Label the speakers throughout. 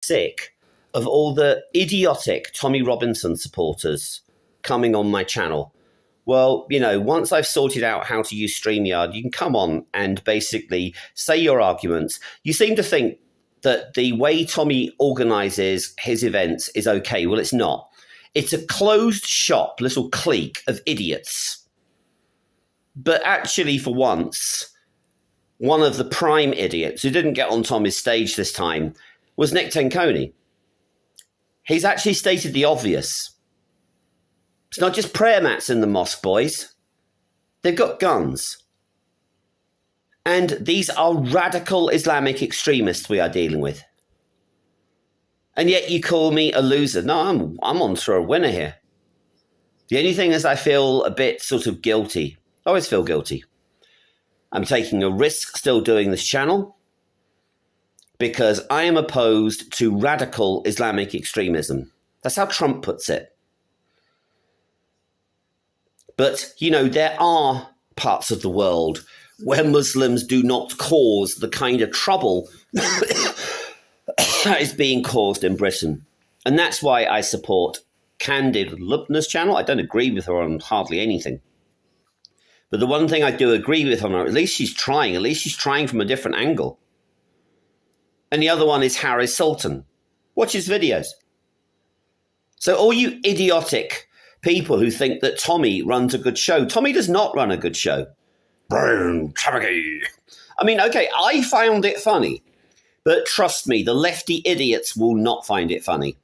Speaker 1: sick of all the idiotic Tommy Robinson supporters coming on my channel. Well, once I've sorted out how to use StreamYard, you can come on and basically say your arguments. You seem to think that the way Tommy organizes his events is okay. Well, it's not. It's a closed shop, little clique of idiots. But actually, for once, one of the prime idiots who didn't get on Tommy's stage this time was Nick Tenconi. He's actually stated the obvious. It's not just prayer mats in the mosque, boys. They've got guns. And these are radical Islamic extremists we are dealing with. And yet you call me a loser. No, I'm on for a winner here. The only thing is I feel a bit sort of guilty. I always feel guilty. I'm taking a risk still doing this channel because I am opposed to radical Islamic extremism. That's how Trump puts it. But, there are parts of the world where Muslims do not cause the kind of trouble that is being caused in Britain. And that's why I support Candid Lubna's channel. I don't agree with her on hardly anything. But the one thing I do agree with her, at least she's trying from a different angle. And the other one is Harris Sultan. Watch his videos. So all you idiotic people who think that Tommy runs a good show. Tommy does not run a good show. I mean, okay, I found it funny. But trust me, the lefty idiots will not find it funny.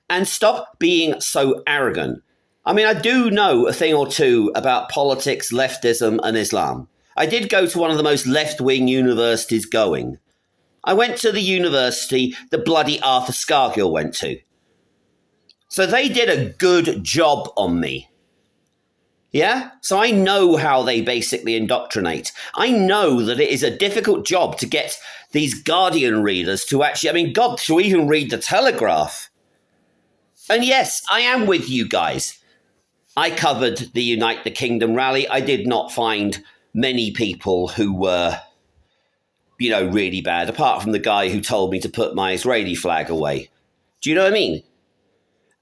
Speaker 1: And stop being so arrogant. I mean, I do know a thing or two about politics, leftism, and Islam. I did go to one of the most left-wing universities going. I went to the university that bloody Arthur Scargill went to. So they did a good job on me. Yeah? So I know how they basically indoctrinate. I know that it is a difficult job to get these Guardian readers to actually, to even read the Telegraph. And yes, I am with you guys. I covered the Unite the Kingdom rally. I did not find many people who were, really bad, apart from the guy who told me to put my Israeli flag away. Do you know what I mean?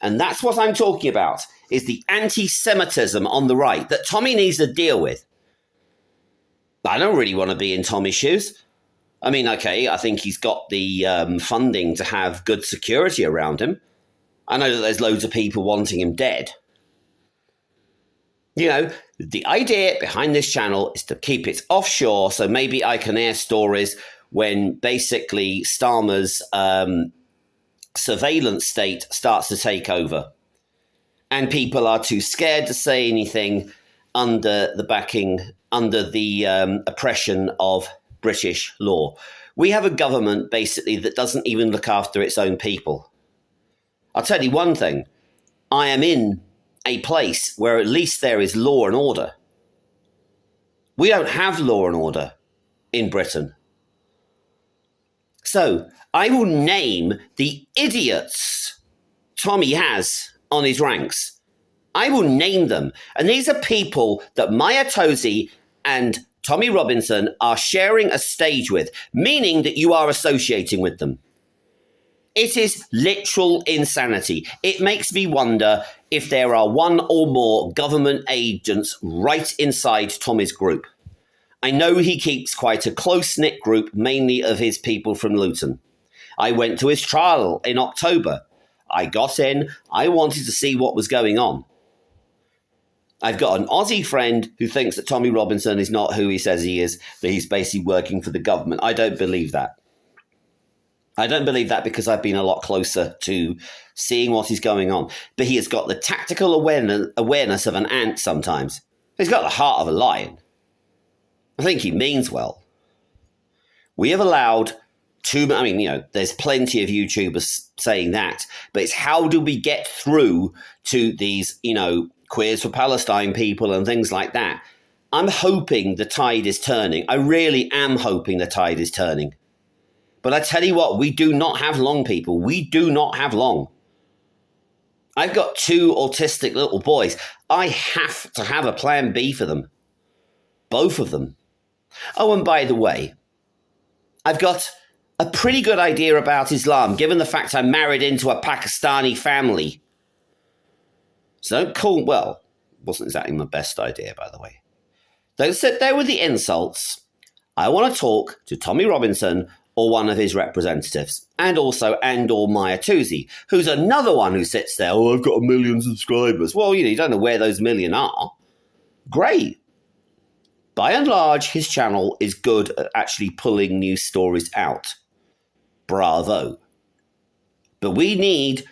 Speaker 1: And that's what I'm talking about, is the anti-Semitism on the right that Tommy needs to deal with. I don't really want to be in Tommy's shoes. I mean, okay, I think he's got the funding to have good security around him. I know that there's loads of people wanting him dead. The idea behind this channel is to keep it offshore, so maybe I can air stories when basically Starmer's surveillance state starts to take over and people are too scared to say anything under the oppression of British law. We have a government basically that doesn't even look after its own people. I'll tell you one thing. I am in a place where at least there is law and order. We don't have law and order in Britain. So I will name the idiots Tommy has on his ranks. I will name them. And these are people that Maya Tosi and Tommy Robinson are sharing a stage with, meaning that you are associating with them. It is literal insanity. It makes me wonder if there are one or more government agents right inside Tommy's group. I know he keeps quite a close-knit group, mainly of his people from Luton. I went to his trial in October. I got in. I wanted to see what was going on. I've got an Aussie friend who thinks that Tommy Robinson is not who he says he is, that he's basically working for the government. I don't believe that. I don't believe that because I've been a lot closer to seeing what is going on. But he has got the tactical awareness of an ant sometimes. He's got the heart of a lion. I think he means well. We have allowed there's plenty of YouTubers saying that, but it's how do we get through to these, Queers for Palestine people and things like that. I'm hoping the tide is turning. I really am hoping the tide is turning. But I tell you what, we do not have long, people. We do not have long. I've got 2 autistic little boys. I have to have a plan B for them. Both of them. Oh, and by the way, I've got a pretty good idea about Islam, given the fact I'm married into a Pakistani family. So don't call, well, wasn't exactly my best idea, by the way. Don't sit there with the insults. I want to talk to Tommy Robinson or one of his representatives, and also and/or Maya Toosey, who's another one who sits there, oh, I've got 1 million subscribers. Well, you don't know where those million are. Great. By and large, his channel is good at actually pulling news stories out. Bravo. But we need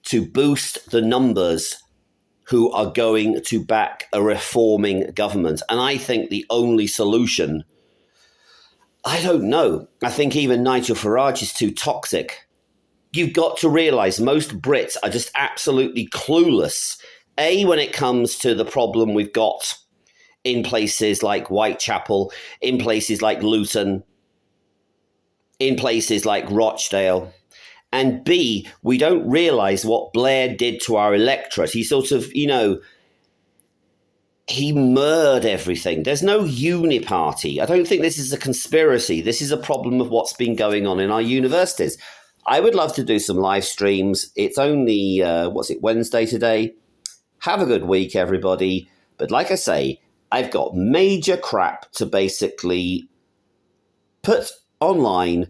Speaker 1: to boost the numbers who are going to back a reforming government. And I think the only solution, I don't know. I think even Nigel Farage is too toxic. You've got to realise most Brits are just absolutely clueless. When it comes to the problem we've got in places like Whitechapel, in places like Luton, in places like Rochdale. And B, we don't realise what Blair did to our electorate. He sort of, he murdered everything. There's no uniparty. I don't think this is a conspiracy. This is a problem of what's been going on in our universities. I would love to do some live streams. It's only, Wednesday today? Have a good week, everybody. But like I say, I've got major crap to basically put online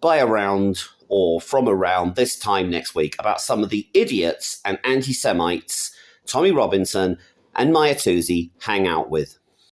Speaker 1: by around or from around this time next week about some of the idiots and anti-Semites Tommy Robinson and Maya Toosey hang out with.